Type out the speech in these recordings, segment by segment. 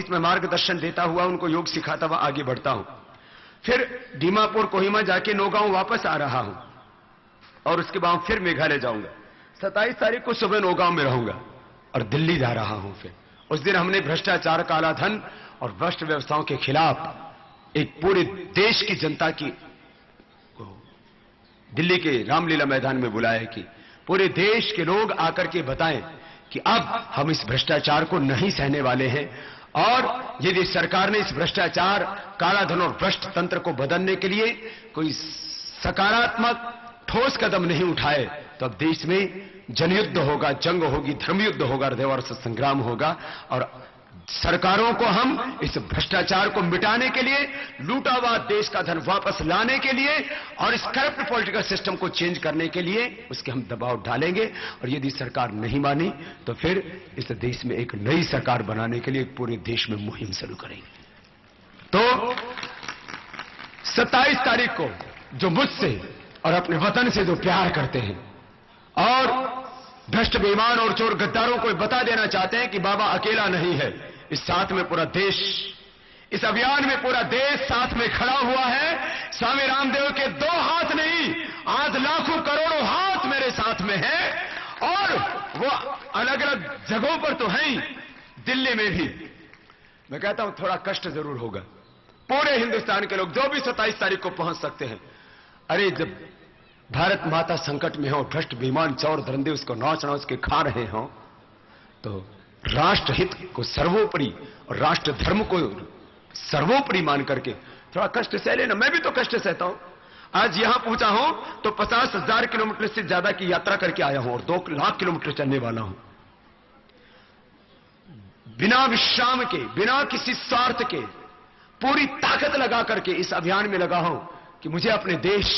बीच में मार्गदर्शन देता हुआ, उनको योग सिखाता हुआ आगे बढ़ता हूं। फिर दीमापुर, कोहिमा जाके नौगांव वापस आ रहा हूं और उसके बाद फिर मेघालय जाऊंगा। 27 तारीख को सुबह नौगांव में रहूंगा और दिल्ली जा रहा हूं। फिर उस दिन हमने भ्रष्टाचार, काला धन और भ्रष्ट व्यवस्थाओं के खिलाफ एक पूरे देश की जनता की दिल्ली के रामलीला मैदान में बुलाया कि पूरे देश के लोग आकर के बताएं कि अब हम इस भ्रष्टाचार को नहीं सहने वाले हैं, और यदि सरकार ने इस भ्रष्टाचार, काला धन और भ्रष्ट तंत्र को बदलने के लिए कोई सकारात्मक ठोस कदम नहीं उठाए तो अब देश में जनयुद्ध होगा, जंग होगी, धर्मयुद्ध होगा, हृदय संग्राम होगा। और सरकारों को हम इस भ्रष्टाचार को मिटाने के लिए, लूटा हुआ देश का धन वापस लाने के लिए और इस करप्ट पॉलिटिकल सिस्टम को चेंज करने के लिए उसके हम दबाव डालेंगे। और यदि सरकार नहीं मानी तो फिर इस देश में एक नई सरकार बनाने के लिए पूरे देश में मुहिम शुरू करेंगे। तो 27 तारीख को जो मुझसे और अपने वतन से जो प्यार करते हैं और भ्रष्ट, बेईमान और चोर गद्दारों को बता देना चाहते हैं कि बाबा अकेला नहीं है, इस साथ में पूरा देश, इस अभियान में पूरा देश साथ में खड़ा हुआ है। स्वामी रामदेव के 2 हाथ नहीं, आज लाखों करोड़ों हाथ मेरे साथ में हैं और वो अलग अलग जगहों पर तो हैं, दिल्ली में भी। मैं कहता हूं थोड़ा कष्ट जरूर होगा। पूरे हिंदुस्तान के लोग जो भी 27 तारीख को पहुंच सकते हैं, अरे जब भारत माता संकट में हो, भ्रष्ट, बेईमान, चौर धंधे उसको नौच नौच के खा रहे हो, तो राष्ट्र हित को सर्वोपरि और राष्ट्र धर्म को सर्वोपरि मान करके थोड़ा कष्ट सह लेना। मैं भी तो कष्ट सहता हूं। आज यहां पहुंचा हूं तो 50,000 किलोमीटर से ज्यादा की यात्रा करके आया हूं और 2 लाख किलोमीटर चलने वाला हूं। बिना विश्राम के, बिना किसी स्वार्थ के, पूरी ताकत लगा करके इस अभियान में लगा हूं कि मुझे अपने देश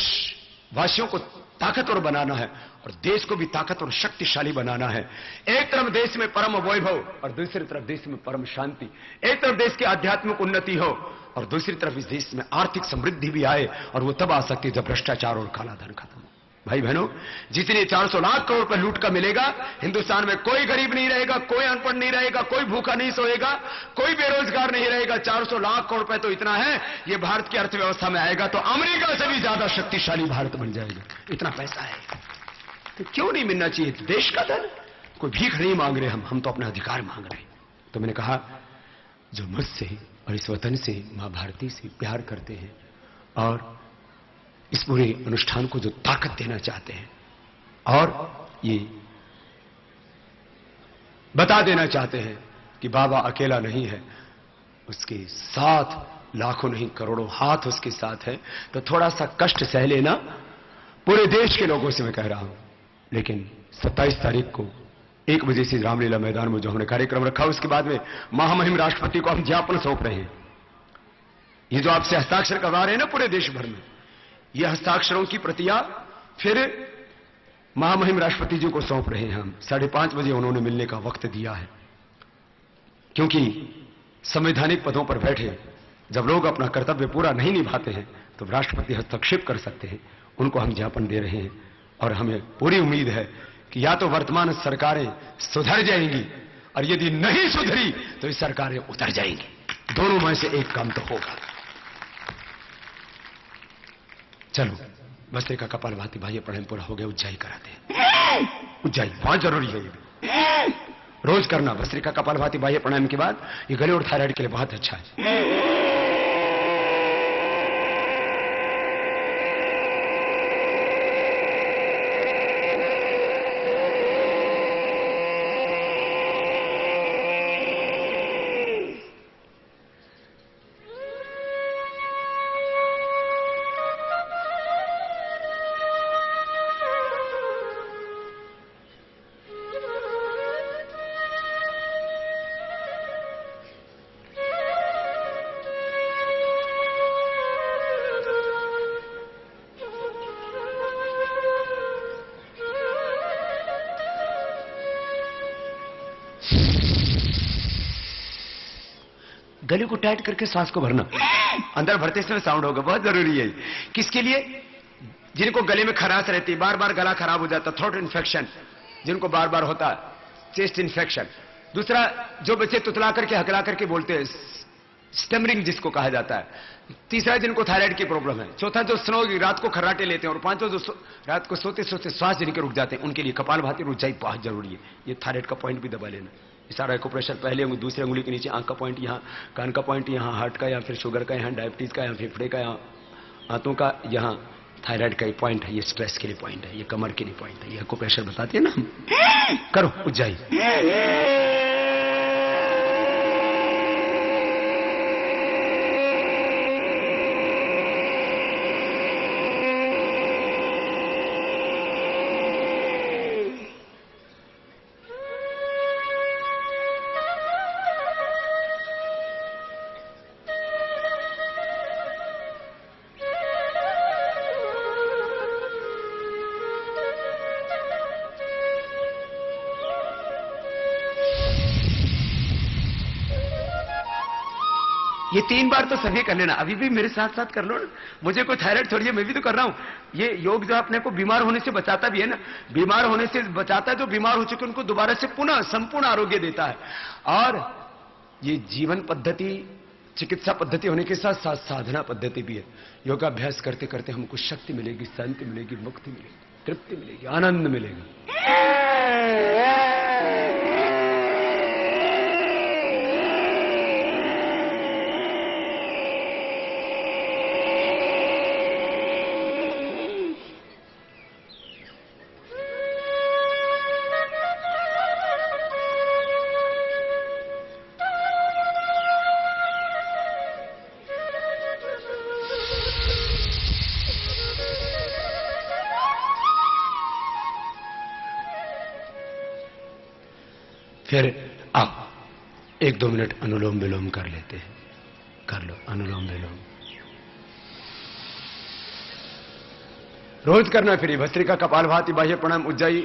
वासियों को ताकतवर बनाना है और देश को भी ताकतवर और शक्तिशाली बनाना है। एक तरफ देश में परम वैभव और दूसरी तरफ देश में परम शांति, एक तरफ देश की आध्यात्मिक उन्नति हो और दूसरी तरफ इस देश में आर्थिक समृद्धि भी आए, और वो तब आ सकती है जब भ्रष्टाचार और काला धन खत्म हो। भाई बहनों, जितने 400 लाख करोड़ रुपए लूट का मिलेगा, हिंदुस्तान में कोई गरीब नहीं रहेगा, कोई अनपढ़ नहीं रहेगा, कोई भूखा नहीं सोएगा, कोई बेरोजगार नहीं रहेगा। 400 लाख करोड़ रुपए तो इतना है, ये भारत की अर्थव्यवस्था में आएगा तो अमेरिका से भी ज्यादा शक्तिशाली भारत बन जाएगा। इतना पैसा है तो क्यों नहीं मिलना चाहिए देश का धन? कोई भीख नहीं मांग रहे हम तो अपना अधिकार मांग रहे हैं। तो मैंने कहा जो मुझसे और इस वतन से, मां भारती से प्यार करते हैं और इस पूरे अनुष्ठान को जो ताकत देना चाहते हैं और ये बता देना चाहते हैं कि बाबा अकेला नहीं है, उसके साथ लाखों नहीं करोड़ों हाथ उसके साथ है, तो थोड़ा सा कष्ट सह लेना। पूरे देश के लोगों से मैं कह रहा हूं। लेकिन 27 तारीख को 1 बजे से रामलीला मैदान में जो हमने कार्यक्रम रखा, उसके बाद में महामहिम राष्ट्रपति को हम ज्ञापन सौंप रहे हैं। ये जो आपसे हस्ताक्षर करवा रहे हैं ना पूरे देश भर में, ये हस्ताक्षरों की प्रतियां फिर महामहिम राष्ट्रपति जी को सौंप रहे हैं हम। 5:30 बजे उन्होंने मिलने का वक्त दिया है, क्योंकि संवैधानिक पदों पर बैठे जब लोग अपना कर्तव्य पूरा नहीं निभाते हैं तो राष्ट्रपति हस्तक्षेप कर सकते हैं। उनको हम ज्ञापन दे रहे हैं और हमें पूरी उम्मीद है कि या तो वर्तमान सरकारें सुधर जाएंगी और यदि नहीं सुधरी तो ये सरकारें उतर जाएंगी। दोनों में से एक काम तो होगा। चलो भस्त्रिका कपालभाति बाह्य प्राणायाम पूरा हो गया, उज्जाई कराते हैं। उज्जाई बहुत जरूरी है, ये भी रोज करना। भस्त्रिका कपालभाति बाह्य प्राणायाम के बाद ये गले और थायराइड के लिए बहुत अच्छा है। गले को टाइट करके सांस को भरना, अंदर भरते समय साउंड होगा, बहुत जरूरी है। किसके लिए? जिनको गले में खराश रहती, बार बार गला खराब हो जाता, थ्रोट इन्फेक्शन जिनको बार बार होता, चेस्ट इन्फेक्शन, दूसरा, जो बच्चे तुतला करके हकला करके बोलते हैं, स्टमरिंग जिसको कहा जाता है। तीसरा, जिनको थायराइड की प्रॉब्लम है। चौथा, जो स्नो रात को खर्राटे लेते हैं। और पांचवा, जो रात को सोते सोते श्वास जिनके रुक जाते हैं, उनके लिए कपालभाति और ऊंचाई बहुत जरूरी है। ये थायराइड का पॉइंट भी दबा लेना। इशारा को प्रेशर पहले अंगुली, दूसरी अंगुली के नीचे, आंख का पॉइंट यहाँ, कान का पॉइंट यहाँ, हार्ट का, या फिर शुगर का यहाँ, डायबिटीज का, या फेफड़े का, यहाँ हाथों का, यहाँ थायराइड का ये पॉइंट है। ये स्ट्रेस के लिए पॉइंट है, ये कमर के लिए पॉइंट है। ये को प्रेशर बताते हैं ना। करो ऊंचाई। ये 3 बार तो सभी कर लेना। अभी भी मेरे साथ साथ कर लो ना। मुझे कोई थायराइड थोड़ी है, मैं भी तो कर रहा हूं। ये योग जो अपने को बीमार होने से बचाता भी है ना। बीमार होने से बचाता है, जो बीमार हो चुके उनको दोबारा से पुनः संपूर्ण आरोग्य देता है। और ये जीवन पद्धति, चिकित्सा पद्धति होने के साथ साथ साधना पद्धति भी है। योगाभ्यास करते करते हमको शक्ति मिलेगी, शांति मिलेगी, मुक्ति मिलेगी, तृप्ति मिलेगी, आनंद मिलेगा। फिर आप 1-2 मिनट अनुलोम विलोम कर लेते हैं। कर लो अनुलोम विलोम। रोज करना। फिर भस्त्रिका, कपालभाति, बाह्य प्राणायाम, उज्जाई,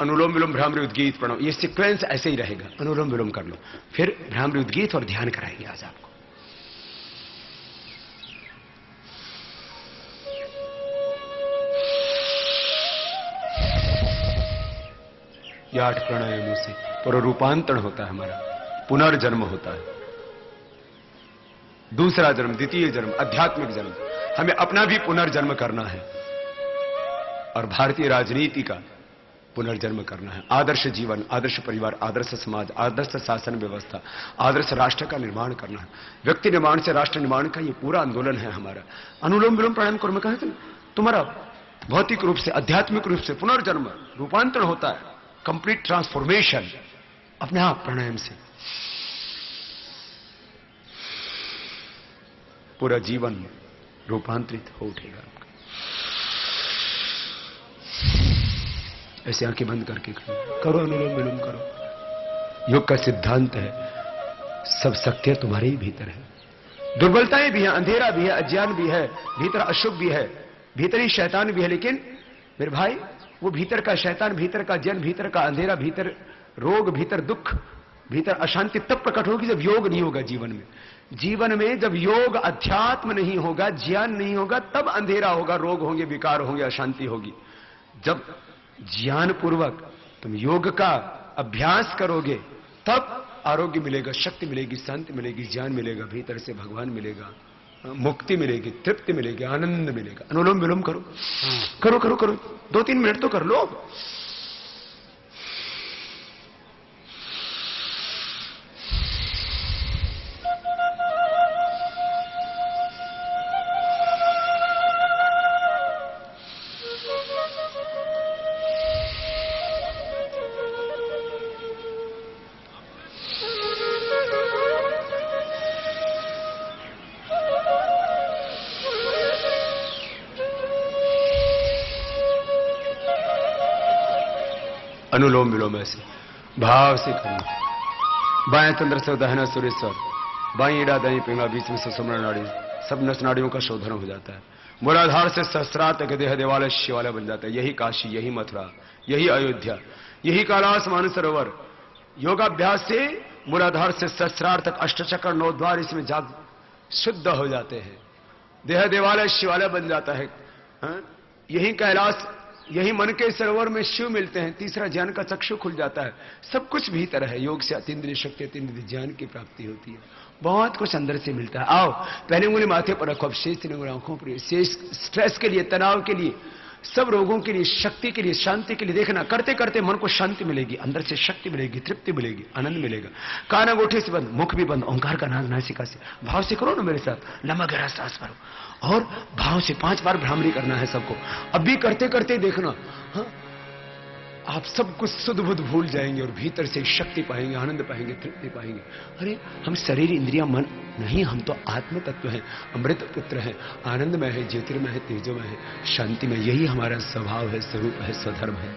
अनुलोम विलोम, भ्रामरी, उद्गीत, प्रणव। ये सीक्वेंस ऐसे ही रहेगा। अनुलोम विलोम कर लो, फिर भ्रामरी, उद्गीत और ध्यान कराएंगे आज आपको। ये 8 प्राणायामों से पूरा रूपांतरण होता है हमारा, पुनर्जन्म होता है। दूसरा जन्म, द्वितीय जन्म, आध्यात्मिक जन्म। हमें अपना भी पुनर्जन्म करना है और भारतीय राजनीति का पुनर्जन्म करना है। आदर्श जीवन, आदर्श परिवार, आदर्श समाज, आदर्श शासन व्यवस्था, आदर्श राष्ट्र का निर्माण करना है। व्यक्ति निर्माण से राष्ट्र निर्माण का ये पूरा आंदोलन है हमारा। अनुलोम विलोम प्राणायाम करो। मैं कहा था तुम्हारा भौतिक रूप से, आध्यात्मिक रूप से पुनर्जन्म, रूपांतरण होता है, कंप्लीट ट्रांसफॉर्मेशन अपने आप प्राणायाम से। पूरा जीवन रूपांतरित हो उठेगा आपका। ऐसे आंखें बंद करके करो, अनुलोम विलोम करो। योग का सिद्धांत है, सब शक्तियां तुम्हारे ही भीतर है। दुर्बलताएं भी हैं, अंधेरा भी है, अज्ञान भी है, भीतर अशुभ भी है, भीतर ही शैतान भी है। लेकिन मेरे भाई, वो भीतर का शैतान, भीतर का जन, भीतर का अंधेरा, भीतर रोग, भीतर दुख, भीतर अशांति तब प्रकट होगी जब योग नहीं होगा जीवन में। जीवन में जब योग, अध्यात्म नहीं होगा, ज्ञान नहीं होगा, तब अंधेरा होगा, रोग होंगे, विकार होंगे, अशांति होगी। जब ज्ञान पूर्वक तुम योग का अभ्यास करोगे, तब आरोग्य मिलेगा, शक्ति मिलेगी, शांति मिलेगी, ज्ञान मिलेगा, भीतर से भगवान मिलेगा, मुक्ति मिलेगी, तृप्ति मिलेगी, आनंद मिलेगा। अनुलोम विलोम करो, करो करो करो, 2-3 मिनट तो कर लो। अनुलोम विलोम ऐसे भाव से करना। बाएं तंत्र से दहना सुरेश्वर, बाई ईड़ा, दाई पिंगला, बीच में सुषुम्ना नाड़ी, सब नस नाड़ियों का शोधन हो जाता है। मूलाधार से सहस्रार्थ तक देह देवालय शिवालय बन जाता है। यही काशी, यही मथुरा, यही अयोध्या, यही कैलाश मानसरोवर। योगाभ्यास से मूलाधार से सहस्रार्थ तक अष्टचक्र, 9 द्वार इसमें जाग शुद्ध हो जाते हैं। देह देवालय शिवालय बन जाता है। यही कैलाश यही मन के सरोवर में शिव मिलते हैं, तीसरा ज्ञान का चक्षु खुल जाता है। सब कुछ भीतर है। योग से अतीन्द्रिय शक्ति, अतीन्द्रिय ज्ञान की प्राप्ति होती है। बहुत कुछ अंदर से मिलता है। आओ, पहले उंगली माथे पर रखो, अब शेष 3 उंगली आंखों पर। शेष स्ट्रेस के लिए, तनाव के लिए, सब रोगों के लिए, शक्ति के लिए, शांति के लिए। देखना, करते करते मन को शांति मिलेगी, अंदर से शक्ति मिलेगी, तृप्ति मिलेगी, आनंद मिलेगा। कान अंगूठे से बंद, मुख भी बंद, ओंकार का नाद नासिका से। भाव से करो ना मेरे साथ, लंबा गहरा सांस भरो और भाव से 5 बार भ्रामरी करना है सबको। अभी करते करते देखना, हाँ, आप सब कुछ सुध बुध भूल जाएंगे और भीतर से शक्ति पाएंगे, आनंद पाएंगे, तृप्ति पाएंगे। अरे हम शरीर, इंद्रिया, मन नहीं, हम तो आत्म तत्व हैं, अमृत पुत्र हैं, आनंदमय है, ज्योतिर्मय है, तेजोमय है, शांति में। यही हमारा स्वभाव है, स्वरूप है, स्वधर्म है।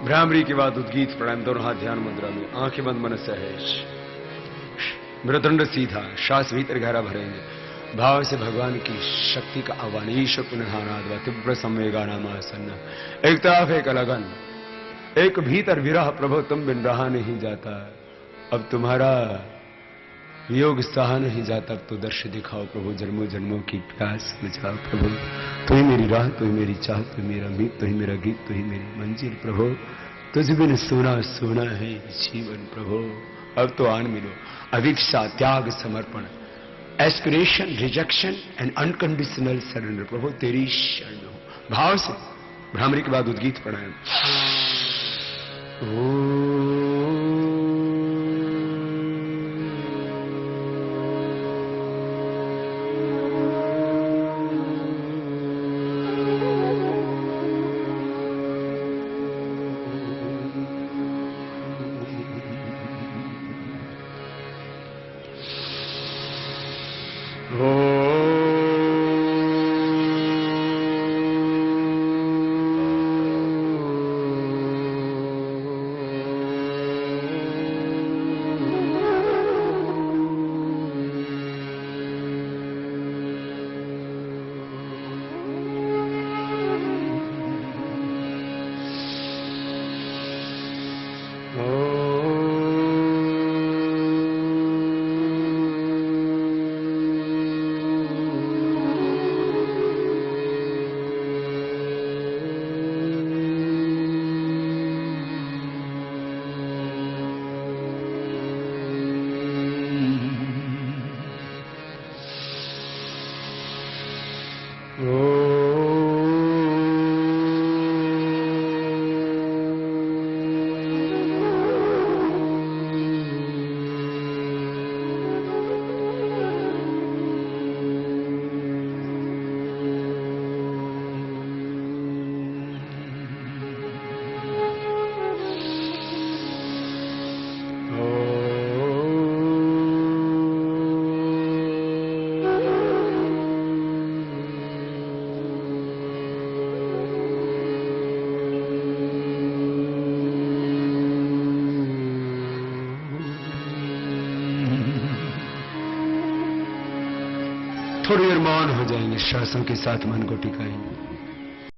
भ्रामरी के बाद उद्गीत प्राणायाम, दोनों हाथ ध्यान मुद्रा में, आंखें बंद, मन सहज, मृदंड सीधा, श्वास भीतर गहरा भरेंगे। भाव से भगवान की शक्ति का आह्वान। ईश्वर पुनर्नाद तीव्र संवेगा नामासन्न। एक तरफ एक लगन, एक भीतर विरह, प्रभु तुम बिन रहा नहीं जाता, अब तुम्हारा योग सहा नहीं जाता, अब तो दर्श दिखाओ प्रभु, जन्मों जन्मों की प्यास बुझाओ प्रभु। तू ही मेरी राह, तू ही मेरी चाह, तू ही मेरा मीत, तू ही मेरा गीत, तू ही मेरी मंजिल प्रभु। तुझ बिन सोना सोना है जीवन प्रभु, अब तो आन मिलो। अभिक्षा, त्याग, समर्पण, aspiration, rejection and unconditional surrender प्रभु, तेरी शरण हो। भाव से भ्रामरी के बाद उद्गीत प्राणायाम। थोड़ी देर मौन हो जाएंगे, श्वासों के साथ मन को टिकाएंगे।